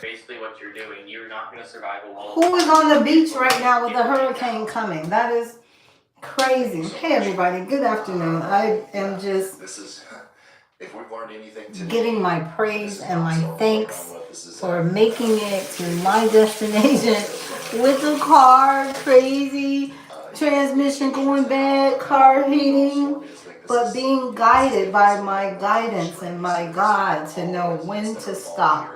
basically what you're doing. You're not going to survive a wall. Who is on the beach right now with a hurricane coming? That is crazy. Hey everybody, good afternoon. I am just if we've learned anything today, getting my praise and my thanks for making it to my destination with the car. Crazy transmission going bad, car heating, but being guided by my guidance and my God to know when to stop,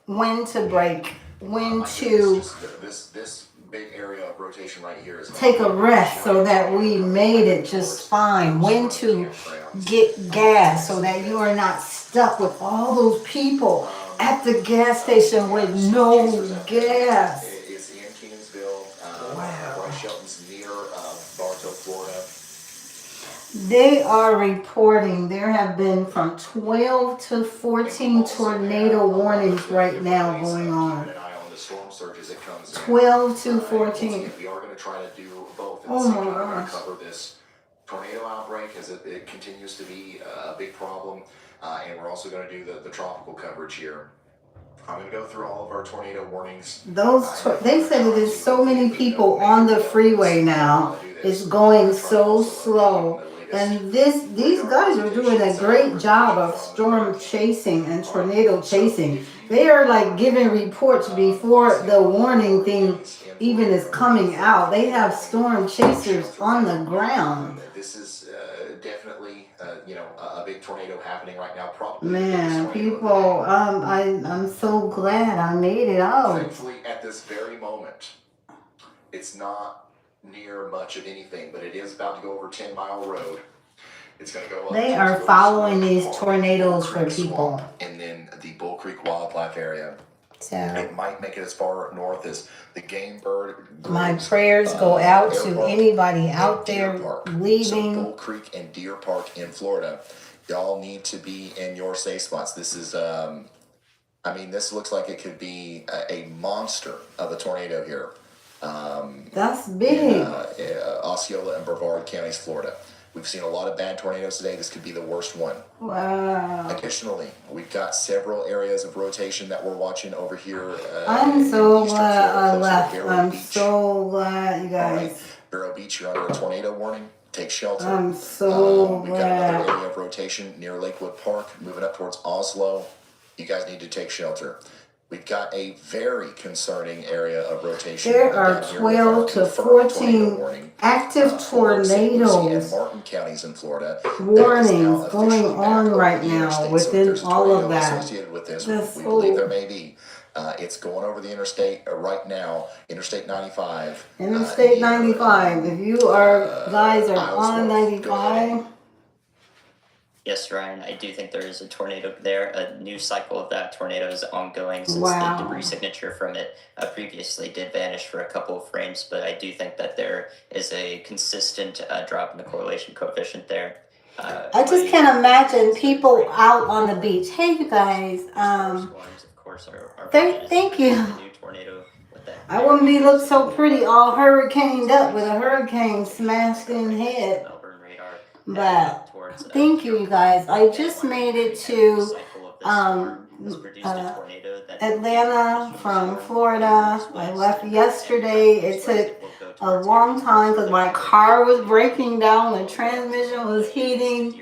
when to brake, when to this big area of rotation right here is take a rest so that we made it just fine, when to get gas so that you are not stuck with all those people at the gas station with no gas. It's in Kenansville. Wow. Bryce Shelton's near Bartow, Florida. They are reporting there have been from 12 to 14 tornado warnings right now going on. Storm surges that comes 12 to 14. We are going to try to do both. Oh my gosh. Cover this tornado outbreak as it continues to be a big problem, and we're also going to do the tropical coverage here. I'm going to go through all of our tornado warnings. They said that there's so many people on the freeway now. It's going so slow. And these guys are doing a great job of storm chasing and tornado chasing. They are like giving reports before the warning thing even is coming out. They have storm chasers on the ground. This is definitely a big tornado happening right now. Probably. Man, people, I'm so glad I made it out. Thankfully, at this very moment, it's not near much of anything, but it is about to go over 10 Mile Road. It's going to go up. They are following these tornadoes for people. And then the Bull Creek Wildlife area. So it might make it as far north as the Game Bird. My prayers go out to anybody out there leaving. So Bull Creek and Deer Park in Florida. Y'all need to be in your safe spots. This is, this looks like it could be a monster of a tornado here. That's big. In, Osceola and Brevard counties, Florida. We've seen a lot of bad tornadoes today. This could be the worst one. Wow. Additionally, we've got several areas of rotation that we're watching over here. I'm so glad I left. I'm so glad, you guys. Right. Vero Beach, you're under a tornado warning. Take shelter. I'm so We've got glad. another area of rotation near Lakewood Park, moving up towards Oslo. You guys need to take shelter. We've got a very concerning area of rotation. There are 12 to 14 active tornadoes Martin counties in Florida. warnings going on right now within all of that. Associated with this, we believe there may be. It's going over the interstate right now, Interstate 95. Interstate 95. If you guys are on 95. Yes, Ryan, I do think there is a tornado there. A new cycle of that tornado is ongoing since Wow. the debris signature from it previously did vanish for a couple of frames, but I do think that there is a consistent drop in the correlation coefficient there. I just can't imagine people out on the beach. Hey, you guys. Of course, Thank you. The new tornado with that. I wouldn't be look so pretty all hurricaned up with a hurricane smashed in head. Melbourne radar. But thank you guys. I just made it to Atlanta from Florida. I left yesterday. It took a long time because my car was breaking down. The transmission was heating.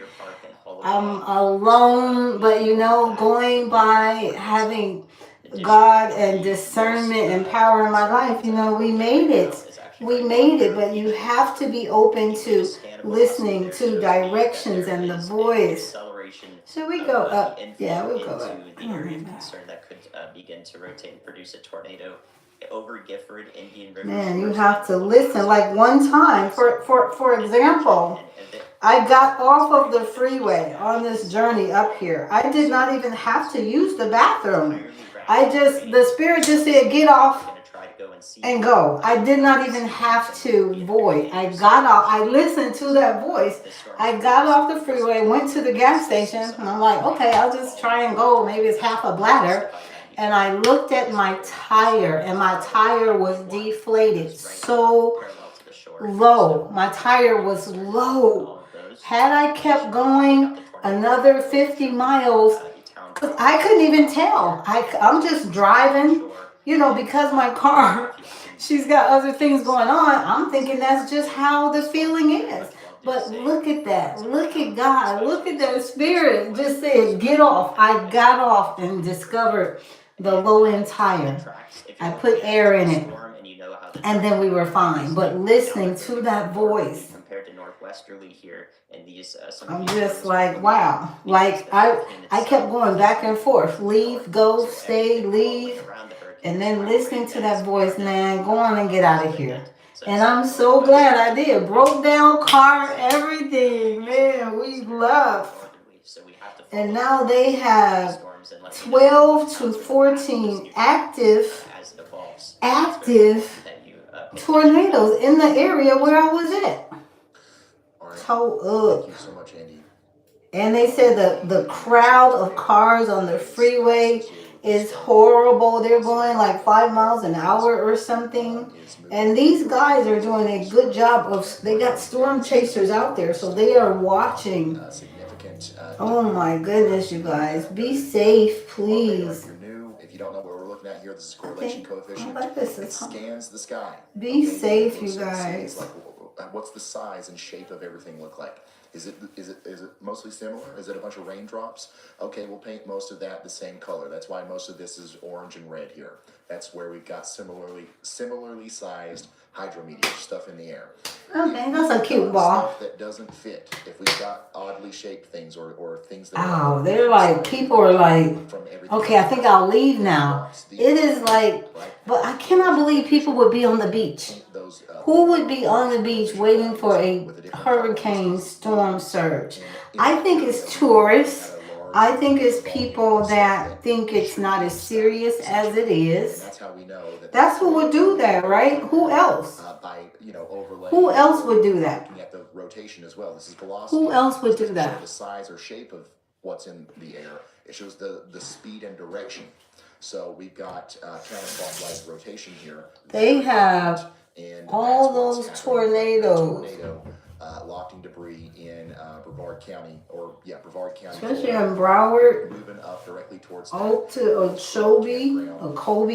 I'm alone, but going by having God and discernment and power in my life, we made it. We made it, but you have to be open to listening to directions and the voice. Should we go up? Yeah, we'll go up. The area of concern that could begin to rotate and produce a tornado over Gifford, Indian River. Man, you have to listen. Like one time, for example, I got off of the freeway on this journey up here. I did not even have to use the bathroom. The Spirit just said, get off and go. I did not even have to void. I got off. I listened to that voice. I got off the freeway, went to the gas station, and I'm like, okay, I'll just try and go. Maybe it's half a bladder. And I looked at my tire, and my tire was deflated so low. My tire was low. Had I kept going another 50 miles, I couldn't even tell. I'm just driving, because my car, she's got other things going on. I'm thinking that's just how the feeling is. But look at that. Look at God. Look at that spirit. Just said, get off. I got off and discovered the low end tire. I put air in it. And then we were fine. But listening to that voice, compared to northwesterly here in these I'm just like, wow. Like I kept going back and forth. Leave, go, stay, leave. And then listening to that voice, man, go on and get out of here. And I'm so glad I did. Broke down car, everything. Man, we left. And now they have 12 to 14 active tornadoes in the area where I was at. All right. Toe Thank up. you so much, Andy. And they said the crowd of cars on the freeway is horrible. They're going like 5 miles an hour or something. And these guys are doing a good job they got storm chasers out there, so they are watching. Significant. Oh my goodness, you guys. Be safe, please. If you're new, if you don't know what we're looking at here, this is correlation coefficient. It scans the sky. Be safe, you guys. Like, what's the size and shape of everything look like? Is it mostly similar? Is it a bunch of raindrops? Okay, we'll paint most of that the same color. That's why most of this is orange and red here. That's where we've got similarly sized hydrometeors, stuff in the air. Okay, that's a cute ball. Stuff that doesn't fit. If we've got oddly shaped things or things that they're like, people are like, okay, I think I'll leave now. It is like, but I cannot believe people would be on the beach. Who would be on the beach waiting for a hurricane storm surge? I think it's tourists. I think it's people that think it's not as serious as it is. That's how we know that. That's who would do that, right? Who else? Who else would do that? Looking at the rotation as well. This is velocity. Who else would do Show that? the size or shape of what's in the air. It shows the speed and direction. So we've got counterclockwise rotation here. They have all those tornadoes. Lofting debris in Brevard County, Brevard County. Especially in Broward. Moving up directly towards Ocoee.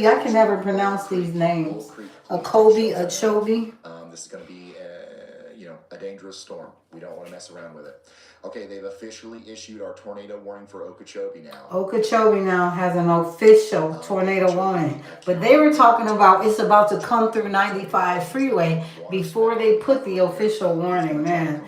I can never pronounce these names. Ocoee. This is going to be, a dangerous storm. We don't want to mess around with it. Okay, they've officially issued our tornado warning for Okeechobee now. Okeechobee now has an official tornado warning. But they were talking about it's about to come through 95 freeway before they put the official warning, man.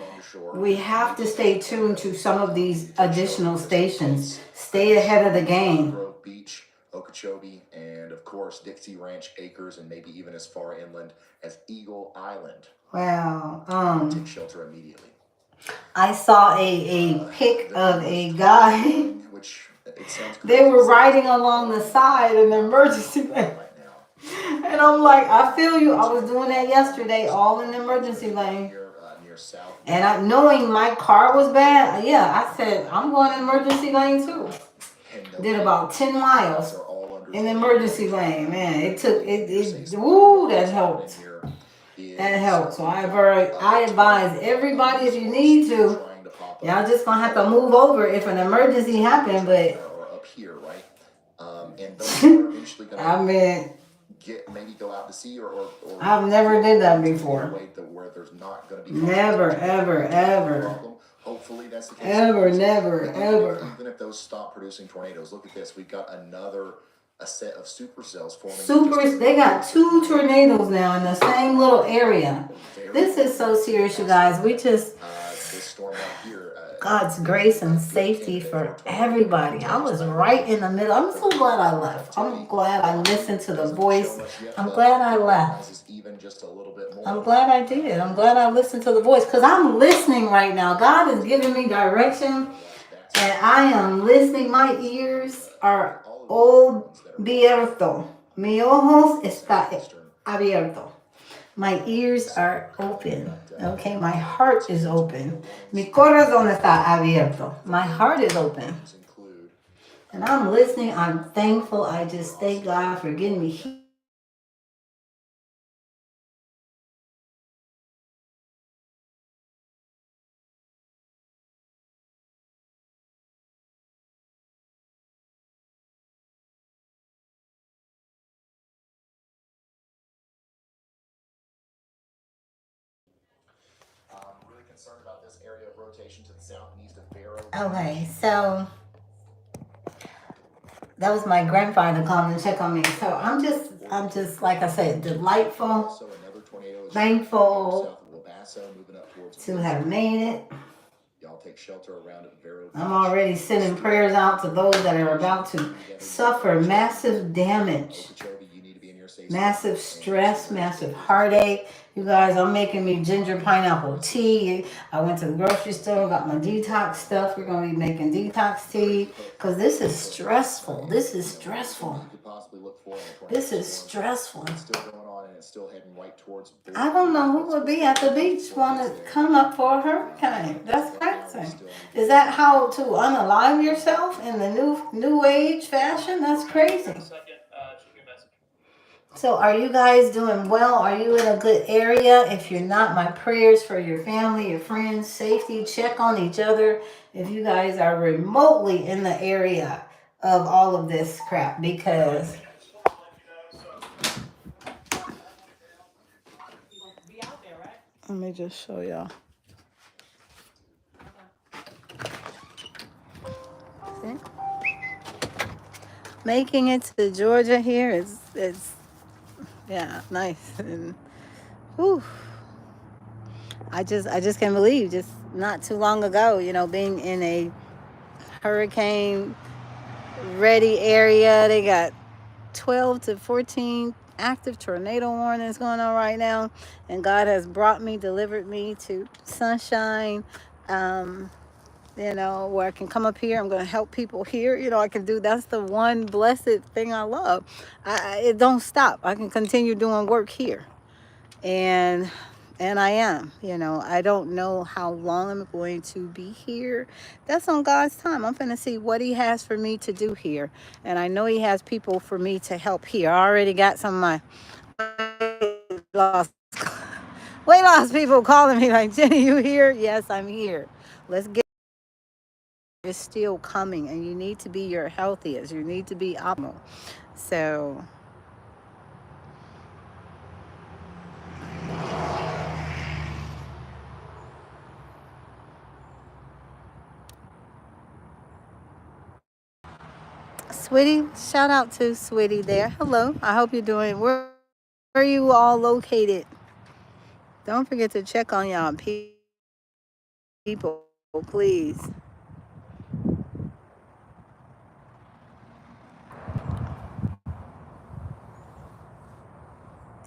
We have to stay tuned to some of these additional stations. Stay ahead of the game. Grove Beach, Okeechobee, and of course Dixie Ranch Acres, and maybe even as far inland as Eagle Island. Wow. Take shelter immediately. I saw a pic of a guy. They were riding along the side in the emergency lane. And I'm like, I feel you. I was doing that yesterday, all in the emergency lane. And knowing my car was bad, I said, I'm going in emergency lane too. Did about 10 miles in the emergency lane. Man, that helped. That helps. So I advise everybody, if you need to, y'all just gonna have to move over if an emergency happened. But up here, right? And those are eventually gonna maybe go out to sea or I've never did that before. Where there's not gonna be never, ever. Hopefully that's the case. Ever. Even if those stop producing tornadoes, look at this. We've got a set of supercells forming. They got 2 tornadoes now in the same little area. This is so serious, you guys. We just this storm right here. God's grace and safety for everybody. I was right in the middle. I'm so glad I left. I'm glad I listened to the voice. I'm glad I left. I'm glad I did. I'm glad I listened to the voice because I'm listening right now. God is giving me direction and I am listening. My ears are abierto. Mi ojos está abierto. My ears are open. Okay, my heart is open. Mi corazón está abierto. My heart is open. And I'm listening. I'm thankful. I just thank God for getting me here. concerned about this area of rotation to the south and east of Barrow. Okay, so that was my grandfather calling to check on me. So I'm just like I said, delightful, Also, another tornado is thankful south of El Paso, moving up towards to have made it. Y'all take shelter around it. I'm already sending prayers out to those that are about to suffer massive damage, massive stress, massive heartache. You guys, I'm making me ginger pineapple tea. I went to the grocery store, got my detox stuff. We're going to be making detox tea because this is stressful. This is stressful. This is stressful. I don't know who would be at the beach want to come up for a hurricane. That's crazy. Is that how to unalive yourself in the new age fashion? That's crazy. So are you guys doing well? Are you in a good area? If you're not, my prayers for your family, your friends, safety. Check on each other if you guys are remotely in the area of all of this crap, because let me just show y'all. See? Making it to Georgia here is yeah, nice. And whew, I just can't believe, just not too long ago, being in a hurricane ready area. They got 12 to 14 active tornado warnings going on right now, and God has delivered me to sunshine, where I can come up here. I'm going to help people here. I can do, that's the one blessed thing I love. It don't stop. I can continue doing work here. And I am, I don't know how long I'm going to be here. That's on God's time. I'm going to see what he has for me to do here. And I know he has people for me to help here. I already got some of my weight loss people calling me like, Jenny, you here? Yes, I'm here. Let's get is still coming, and you need to be your healthiest. You need to be optimal. So Sweetie, shout out to Sweetie there. Hello. I hope you're doing. Where are you all located? Don't forget to check on y'all people, please.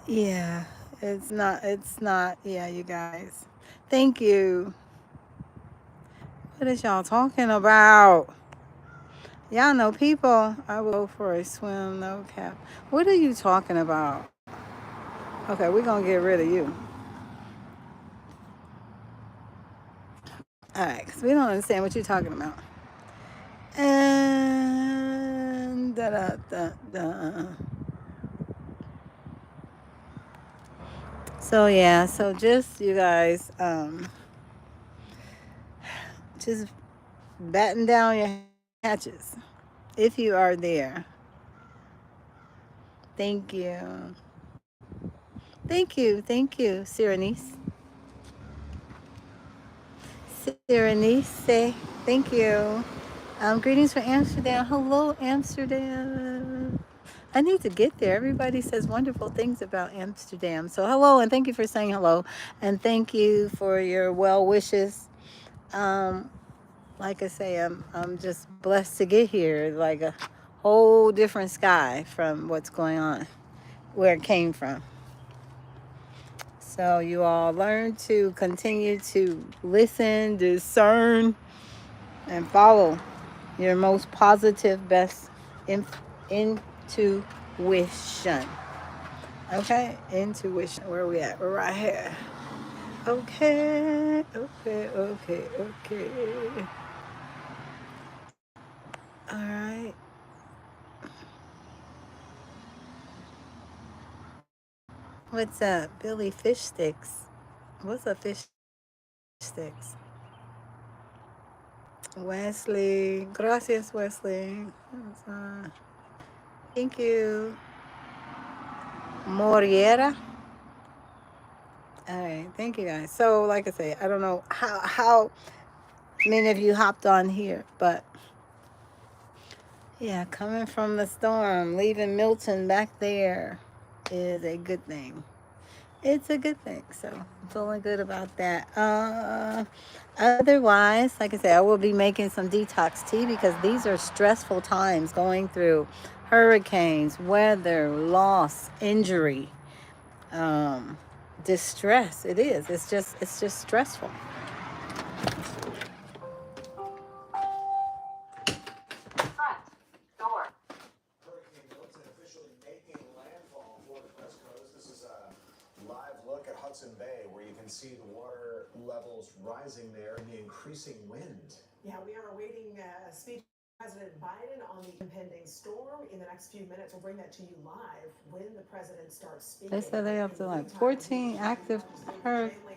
Yeah, it's not, yeah, you guys. Thank you. What is y'all talking about? Y'all know people. I will go for a swim, no cap. What are you talking about? Okay, we're going to get rid of you. All right, because we don't understand what you're talking about. And da. So yeah, so just you guys, just batten down your hatches if you are there. Thank you, Cyrenese. Cyrenese, thank you. Greetings from Amsterdam. Hello, Amsterdam. I need to get there. Everybody says wonderful things about Amsterdam. So hello, and thank you for saying hello, and thank you for your well wishes. Like I say, I'm just blessed to get here. Like a whole different sky from what's going on, where it came from. So you all learn to continue to listen, discern, and follow your most positive, best intuition. Okay, intuition. Where are we at? We're right here. Okay. All right. What's up, Billy Fish Sticks? What's up, Fish Sticks? Wesley. Gracias, Wesley. Thank you. Moriera. All right, thank you guys. So, like I say, I don't know how many of you hopped on here, but yeah, coming from the storm, leaving Milton back there is a good thing. It's a good thing. So I'm feeling good about that. Otherwise, like I said, I will be making some detox tea because these are stressful times going through hurricanes, weather, loss, injury, um, distress. It is. It's just stressful. Hurricane Milton officially making landfall for the West Coast. This is a live look at Hudson Bay where you can see the water levels rising there and the increasing wind. Yeah, we are awaiting a speech from President Biden on the impending storm. In the next few minutes, we'll bring that to you live when the president starts speaking. They said they In up the to like meantime, 14 active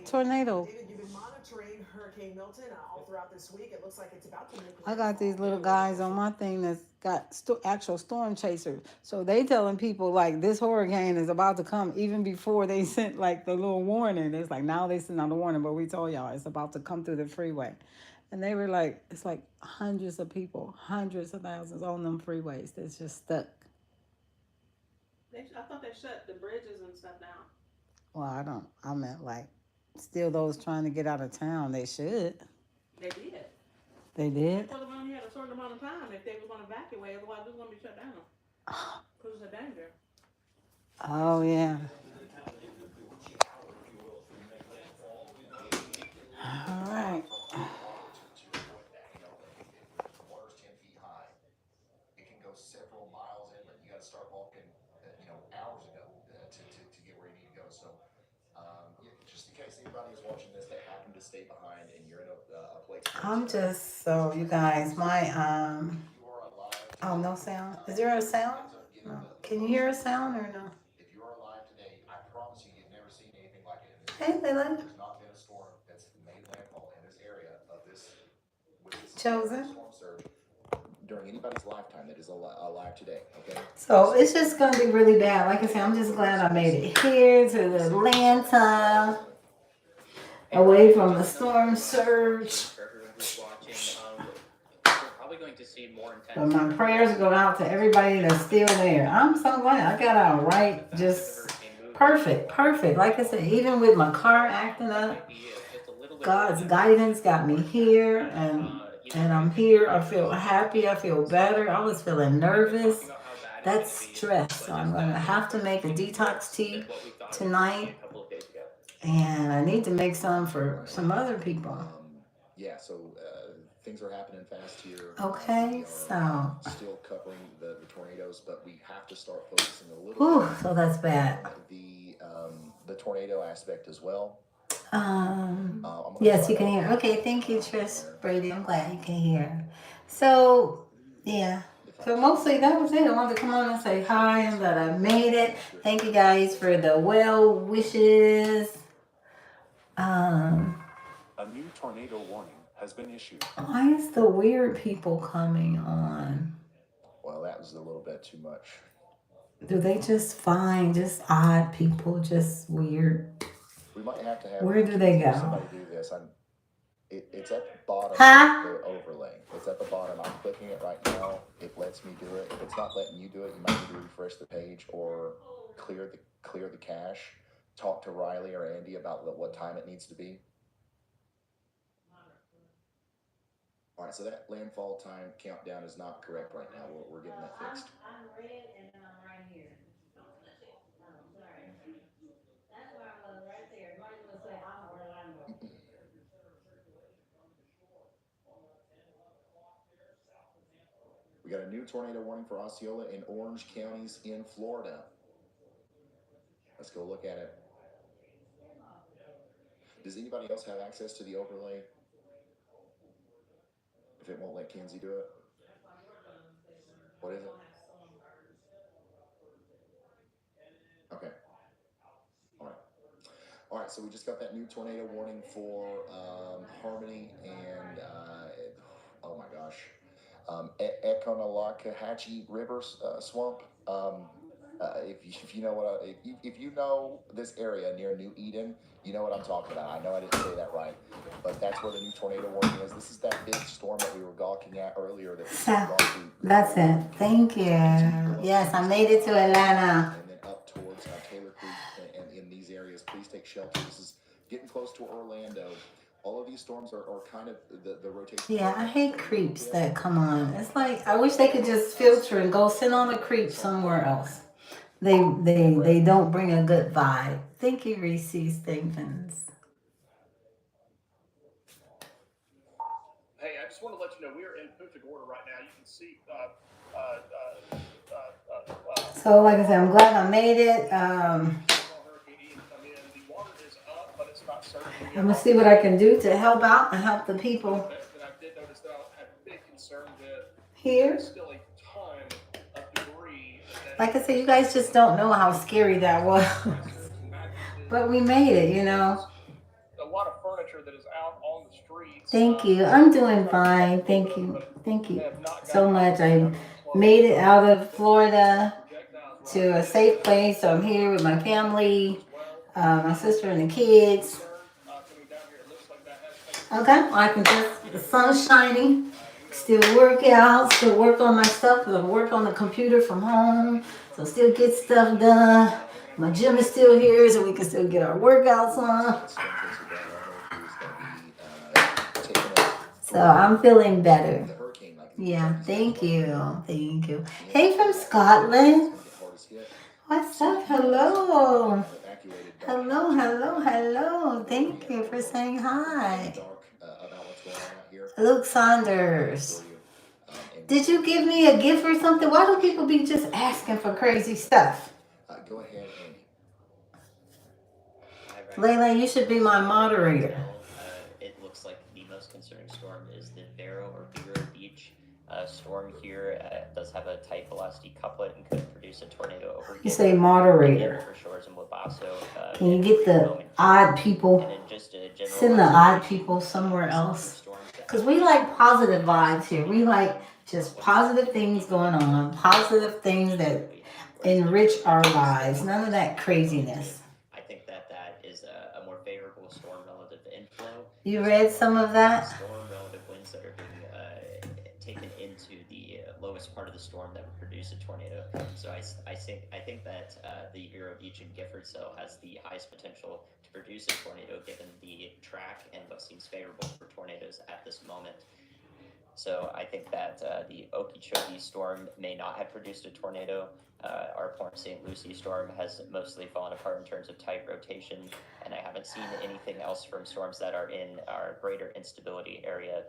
tornado. David, you've been monitoring Hurricane Milton all throughout this week. It looks like it's about to make I got these landfall. little guys on my thing that's got actual storm chasers. So they telling people like this hurricane is about to come even before they sent like the little warning. It's like now they sent out a warning, but we told y'all it's about to come through the freeway. And they were like, it's like hundreds of people, hundreds of thousands on them freeways that's just stuck. I thought they shut the bridges and stuff down. Well, I don't, I meant like still those trying to get out of town, they should. They did. They They did? told them only had a certain amount of time if they was going to evacuate, otherwise it was going to be shut down because it's a danger. Oh, yeah. All right. To avoid that. If the water's 10 feet high, it can go several miles inland. You got to start walking, hours ago to get where you need to go. So, yeah, just in case anybody is watching this that happened to stay behind and you're in a place where I'm it's just so you guys, my if you are alive oh, today, no sound. Is there a sound? ends up getting No. the Can you most hear a attention. sound or no? If you are alive today, I promise you, you've never seen anything like it in this Hey, area. Leila. There's not been a storm that's made landfall in this area of this with this level of Chosen. storm surge during anybody's lifetime that is alive today. Okay, So it's just gonna be really bad. Like I said, I'm just glad I made it here to Atlanta, Hey away Ryan, from the just another storm update surge. for everyone who's watching. We're probably going to see more But intense my prayers hurricane go out to everybody that's still there. I'm so glad I got out with the right, faster the just hurricane moves. perfect, perfect. Like I said, even with my car acting That up, might be just a little bit more God's damage guidance got me for here, either and I'm way. here. I feel happy. I feel better. I was feeling We've been nervous. talking about how bad it's That's going to be, stress. So but I'm just gonna it's have to make a maybe detox worse tea than what we thought it was going to be tonight, a couple of days ago. and I need to make some for right. some other people. Yeah. So things are happening fast here. Okay, We are so still covering the tornadoes, but we have to start focusing a little whew, bit so that's bad. on the tornado aspect as well. I'm gonna Yes, try you to can hear. open Okay, thank you, in Trish there Brady. I'm glad you can hear. So, yeah. if I So can. mostly that was it. I wanted to come on and say hi and that I made it. Thank you guys for the well wishes. Um, A new tornado warning has been issued. why is the weird people coming on? Well, that was a little bit too much. Do they just find just odd people, just weird? We might have to have Where do they go? somebody do this. It's at the bottom of Huh? the overlay. It's at the bottom. I'm clicking it right now. It lets me do it. If it's not letting you do it, you might need to refresh the page or clear the cache. Talk to Riley or Andy about what time it needs to be. All right, so that landfall time countdown is not correct right now. We're getting that fixed. I'm red and then I'm right here. Oh, sorry. That's where I was right there. You might as well say I'm Orlando. We got a new tornado warning for Osceola and Orange counties in Florida. Let's go look at it. Does anybody else have access to the overlay? If it won't let Kenzie do it, what is it? Okay. All right. All right. So we just got that new tornado warning for Harmony and oh my gosh, Econalakahatchee River swamp. If if you know what if you know this area near New Eden, you know what I'm talking about. I know I didn't say that right, but that's where the new tornado warning is. This is that big storm that we were gawking at earlier that So we've gone through. that's it. Thank you. Yes, I made it to Atlanta. And then up towards Taylor Creek and in these areas, please take shelter. This is getting close to Orlando. All of these storms are kind of the rotation. Yeah, I hate creeps that come on. It's like I wish they could just filter and go sit on a creep somewhere else. They don't bring a good vibe. Thank you, Reese Stevens. Hey, I just want to let you know we are in Punta Gorda right now. You can see. So like I said, I'm glad I made it. Hurricane Ian come in. The water is up, but it's not surging. I'm gonna see what I can do to help out and help the people But I did notice that I have a big concern that here. there's still a ton of debris. Like I said, you guys just don't know how scary that was. But we made it, you know. A lot of furniture that is out on the streets. Thank you. I'm doing fine. Thank you. Thank you so much. I made it out of Florida to a safe place. So I'm here with my family, my sister and the kids. Okay, I can just, the sun's shining. Still work out, still work on my stuff, work on the computer from home. So still get stuff done. My gym is still here, so we can still get our workouts on. So I'm feeling better. Yeah, thank you. Thank you. Hey, from Scotland. What's up? Hello. Hello, hello, hello. Thank you for saying hi. Luke Saunders. Did you give me a gift or something? Why do people be just asking for crazy stuff? Go ahead, Andy. Layla, you should be my moderator. It looks like the most concerning storm is the Vero or Vero Beach storm here. It does have a tight velocity couplet and could produce a tornado over. You say moderator. Shores in Wabasso. Can you get the odd people? Send the odd people somewhere else. Because we like positive vibes here. We like just positive things going on. Positive things that enrich our lives. None of that craziness. I think that is a more favorable storm relative to inflow. You read some of that? Storm relative winds that are being taken into the lowest part of the storm that would produce a tornado. So I think that the Vero Beach in Gifford cell has the highest potential to produce a tornado given the track and what seems favorable for tornadoes at this moment. So I think that the Okeechobee storm may not have produced a tornado. Our Port St. Lucie storm has mostly fallen apart in terms of tight rotation, and I haven't seen anything else from storms that are in our greater instability area.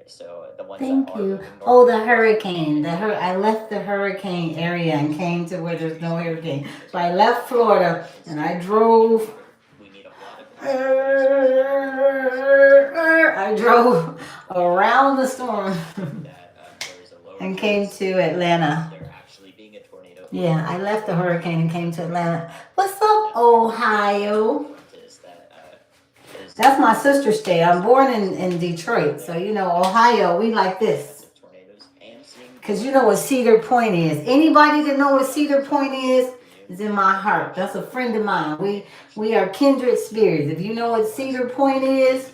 So the ones Thank that you. Are oh, the hurricane. I left the hurricane area and came to where there's no hurricane. So I left Florida and I drove. I drove around the storm and came to Atlanta. Yeah, I left the hurricane and came to Atlanta. What's up, Ohio? That's my sister's state. I'm born in Detroit. So, you know, Ohio, we like this. Because you know what Cedar Point is. Anybody that know what Cedar Point is in my heart. That's a friend of mine. We are kindred spirits. If you know what Cedar Point is,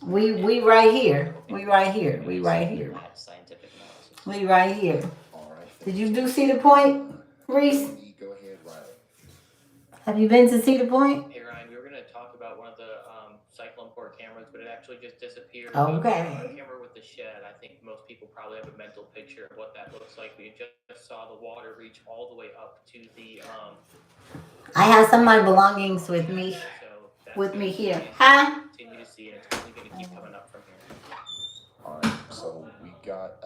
we right here. We right here. We right here. We right here. Did you do Cedar Point, Reese? Go ahead, Riley. Have you been to Cedar Point? Hey Ryan, we were going to talk about one of the cyclone port cameras, but it actually just disappeared. Okay. The camera with the shed, I think most people probably have a mental picture of what that looks like. We just saw the water reach all the way up to the. I have some of my belongings with me. With me here. Huh? Continue to see, and it's only going to keep coming up from here. All right, so we got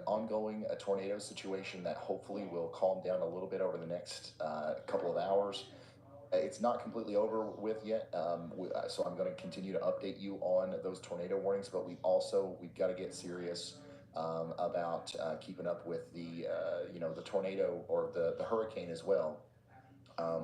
ongoing a tornado situation that hopefully will calm down a little bit over the next couple of hours. It's not completely over with yet, so I'm going to continue to update you on those tornado warnings. But we've got to get serious about keeping up with the tornado or the hurricane as well.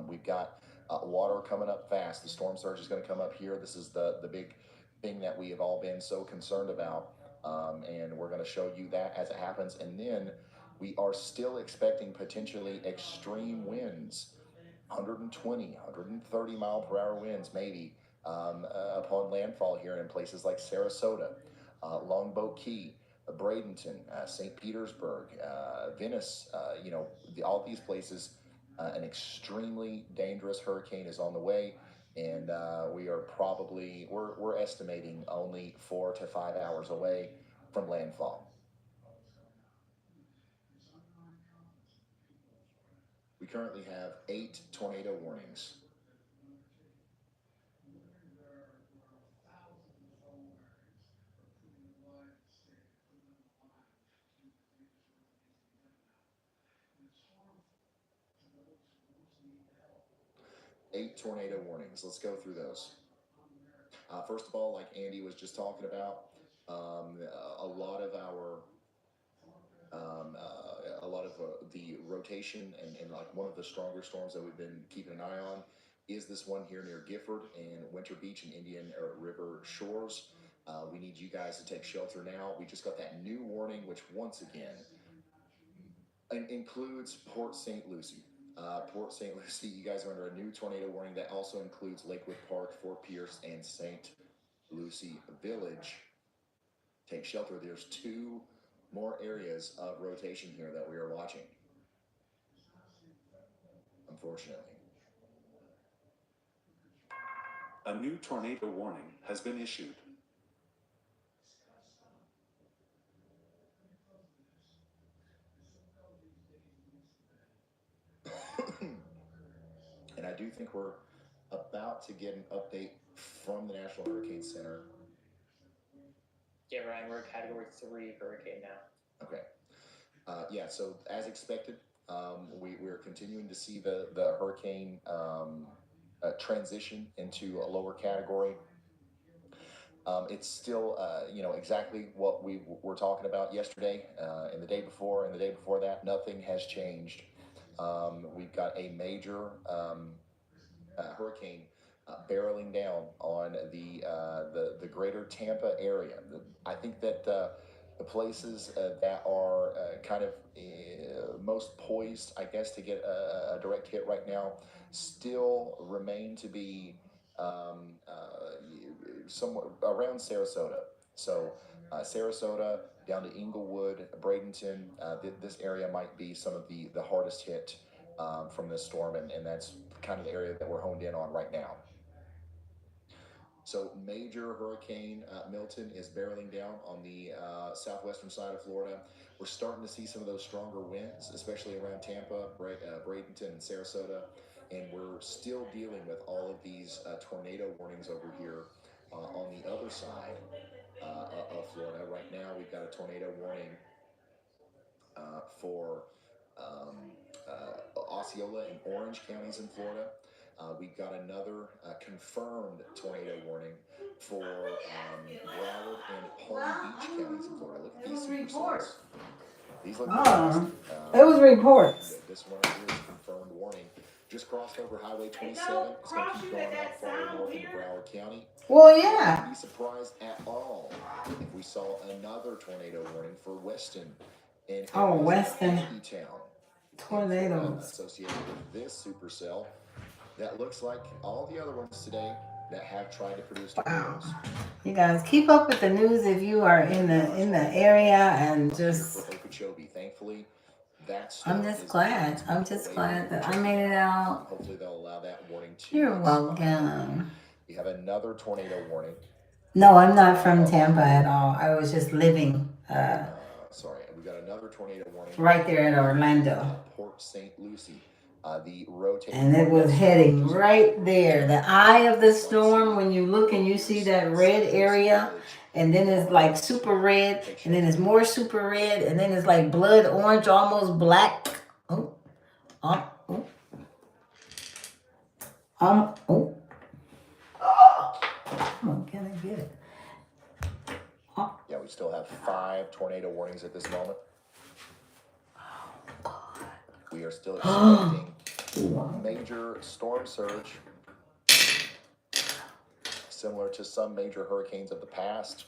We've got water coming up fast. The storm surge is going to come up here. This is the big thing that we have all been so concerned about, and we're going to show you that as it happens. And then We are still expecting potentially extreme winds, 120, 130 mile per hour winds, maybe, upon landfall here in places like Sarasota, Longboat Key, Bradenton, St. Petersburg, Venice, all these places. An extremely dangerous hurricane is on the way, and we're estimating only 4 to 5 hours away from landfall. We currently have 8 tornado warnings. Eight tornado warnings. Let's go through those. First of all, like Andy was just talking about, a lot of the rotation and like one of the stronger storms that we've been keeping an eye on is this one here near Gifford and Winter Beach and Indian River shores. We need you guys to take shelter now. We just got that new warning, which once again includes Port St. Lucie. Port St. Lucie, you guys are under a new tornado warning that also includes Lakewood Park, Fort Pierce, and St. Lucie Village. Take shelter. There's 2 more areas of rotation here that we are watching, unfortunately. A new tornado warning has been issued. And I do think we're about to get an update from the National Hurricane Center. Yeah, Ryan, we're a Category 3 hurricane now. Okay. Yeah, so as expected, we're continuing to see the hurricane transition into a lower category. It's still, exactly what we were talking about yesterday, and the day before, and the day before that. Nothing has changed. We've got a major hurricane barreling down on the greater Tampa area. I think that the places that are kind of most poised, I guess, to get a direct hit right now still remain to be somewhere around Sarasota. So Sarasota down to Inglewood, Bradenton, this area might be some of the hardest hit from this storm, and that's kind of the area that we're honed in on right now. So major hurricane Milton is barreling down on the southwestern side of Florida. We're starting to see some of those stronger winds, especially around Tampa, Bradenton, and Sarasota. And we're still dealing with all of these tornado warnings over here on the other side of Florida. Right now, we've got a tornado warning for Osceola and Orange counties in Florida. We've got another confirmed tornado warning for Broward and Palm Beach counties in Florida. Look at these supercells. These look fantastic. It was reports. This one right here is confirmed warning. Just crossed over Highway 27. It's going to keep going out far north into Broward County. Well, yeah. Wouldn't be surprised at all if we saw another tornado warning for Weston and Weston. Town. Tornadoes Associated with this supercell that looks like all the other ones today that have tried to produce tornadoes. Wow. You guys keep up with the news if you are in the area, and just Okeechobee, thankfully, I'm just glad that I made it out. Hopefully they'll allow that warning to You're expire. welcome. We have another tornado warning. No, I'm not from Tampa at all. I was just living Sorry, we got another tornado warning right there at Orlando. Port St. Lucie. The rotating, And it was heading right there. The eye of the storm, when you look and you see that red area, and then it's like super red, and then it's more super red, and then it's like blood orange, almost black. Oh. Come on, can I get it? Yeah, we still have 5 tornado warnings at this moment. We are still expecting major storm surge, similar to some major hurricanes of the past,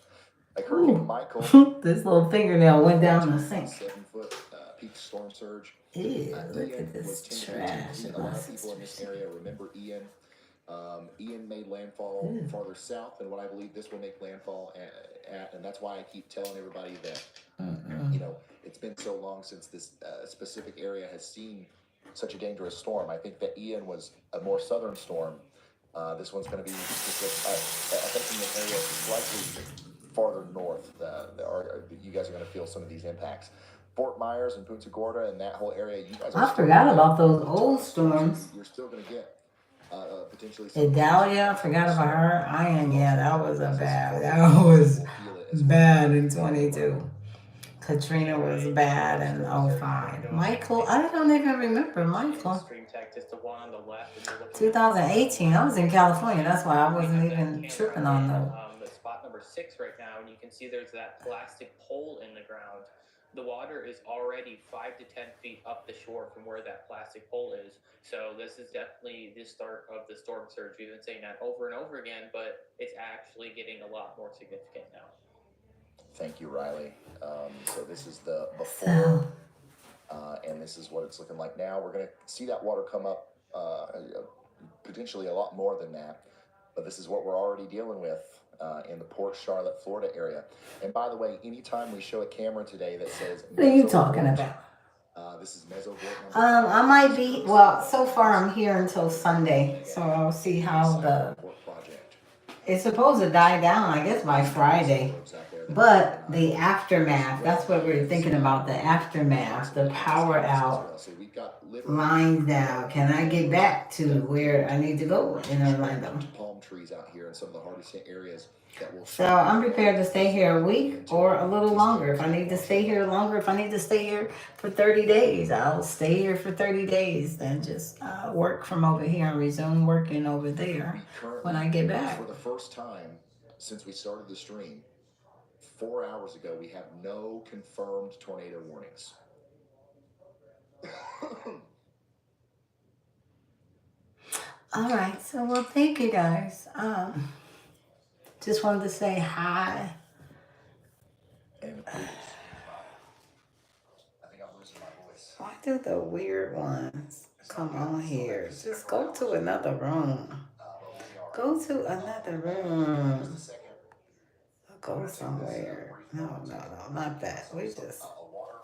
like Hurricane Michael. This little fingernail went down the sink. 7-foot peak storm surge. Ew, look Ian at this was 10 to 15 trash feet. in A my lot of people in this sister's. area remember Ian. Ian made landfall Ew. farther south than what I believe this will make landfall at, and that's why I keep telling everybody that it's been so long since this specific area has seen such a dangerous storm. I think that Ian was a more southern storm. This one's going to be affecting an area slightly farther north. You guys are going to feel some of these impacts. Fort Myers and Punta Gorda and that whole area, you guys are I forgot about those old storms. You're still going to get potentially Idalia, forgot about her. Ian, yeah, that was bad in 22. Katrina was bad in 05. Michael, I don't even remember Michael. Stream tech is the one on the left. 2018, I was in California. That's why I wasn't even tripping on them. The spot number 6 right now, and you can see there's that plastic pole in the ground. The water is already 5 to 10 feet up the shore from where that plastic pole is. So this is definitely the start of the storm surge. We've been saying that over and over again, but it's actually getting a lot more significant now. Thank you, Riley. So this is the before, and this is what it's looking like now. We're going to see that water come up potentially a lot more than that, but this is what we're already dealing with in the Port Charlotte, Florida area. And by the way, anytime we show a camera today that says... What are you talking about? This is mesovort. I might be, well, so far I'm here until Sunday, so I'll see how it's supposed to die down, I guess, by Friday. But the aftermath, that's what we're thinking about, the aftermath, the power out, lines down. Can I get back to where I need to go in Orlando? Palm trees out here in some of the hardest hit areas. So I'm prepared to stay here a week or a little longer. If I need to stay here longer, if I need to stay here for 30 days, I'll stay here for 30 days and just work from over here and resume working over there when I get back. For the first time since we started the stream, 4 hours ago, we have no confirmed tornado warnings. All right, so well, thank you guys. Just wanted to say hi. And please, I think I'm losing my voice. Why do the weird ones come on here? Just go to another room. Go to another room. Go somewhere. No, not that. We just... Water.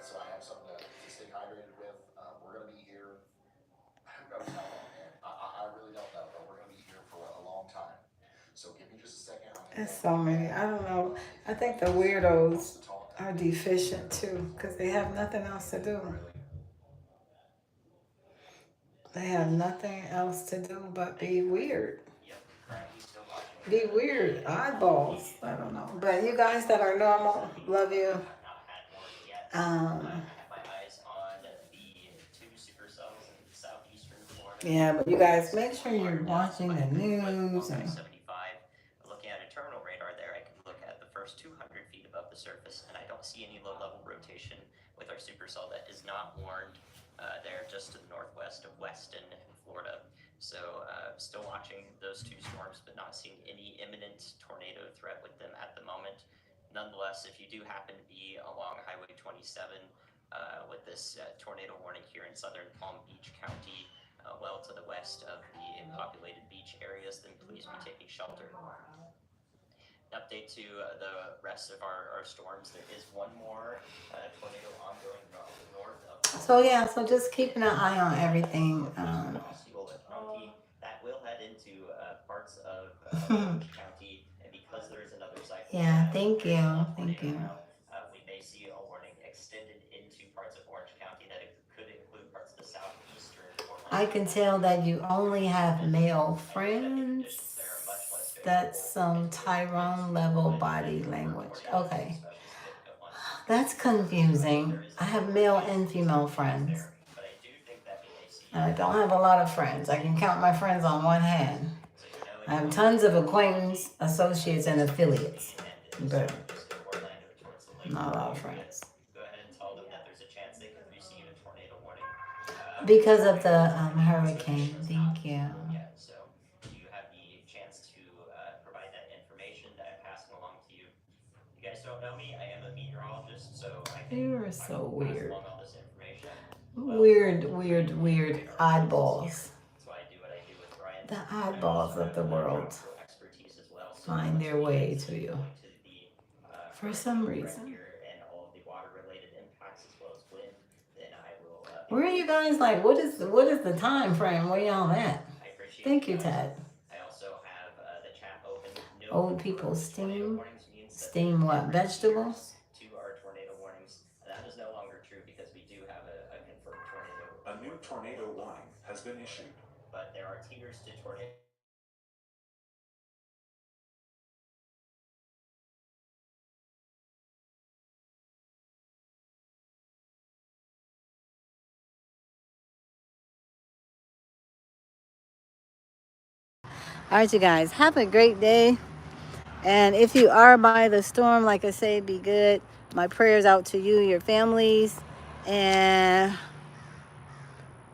So I have something to stay hydrated with. We're going to be here. Who knows how long, man? I really don't know, but we're going to be here for a long time. So give me just a second. There's so many. I don't know. I think the weirdos are deficient too because they have nothing else to do. They have nothing else to do but be weird. Be weird. Oddballs. I don't know. But you guys that are normal, love you. Yeah, but you guys make sure you're watching the news. And looking at a terminal radar there, I can look at the first 200 feet above the surface, and I don't see any low-level rotation with our supercell that is not warned there just to the northwest of Weston, Florida. So still watching those two storms, but not seeing any imminent tornado threat with them at the moment. Nonetheless, if you do happen to be along Highway 27 with this tornado warning here in southern Palm Beach County, well to the west of the populated beach areas, then please be taking shelter. An update to the rest of our storms. There is one more tornado ongoing north of... So yeah, so just keeping an eye on everything. That will head into parts of Orange County, and because there is another cycle... Yeah, thank you. We may see a warning extended into parts of Orange County that it could include parts of the southeastern... I can tell that you only have male friends. That's some Tyrone level body language. Okay. That's confusing. I have male and female friends. I don't have a lot of friends. I can count my friends on one hand. I have tons of acquaintance, associates, and affiliates. But not a lot of friends. Because of the hurricane. Thank you. Yeah, so you have the chance to provide that information that I'm passing along to you. You guys don't know me, I am a meteorologist, so I You're so pass weird. along all this information. Weird oddballs. That's why I do what I do with Brian. The I oddballs also of the have world medical expertise as well. So find once their we way get to you. going to the, For some hurricane reason. threat here and all of the water-related impacts as well as wind, then I will. Where are you guys? Like, what is the time frame? Where y'all at? I appreciate Thank you, guys. Ted. I also have the chat open. No Old people confirmed tornado steam. warnings means that Steam there are what? different Vegetables? tiers to our tornado warnings. That is no longer true because we do have a confirmed tornado. A new tornado warning has been issued. But there are tiers to tornado. All right, you guys, have a great day. And if you are by the storm, like I say, be good. My prayers out to you, your families. And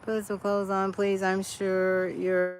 put some clothes on, please. I'm sure you're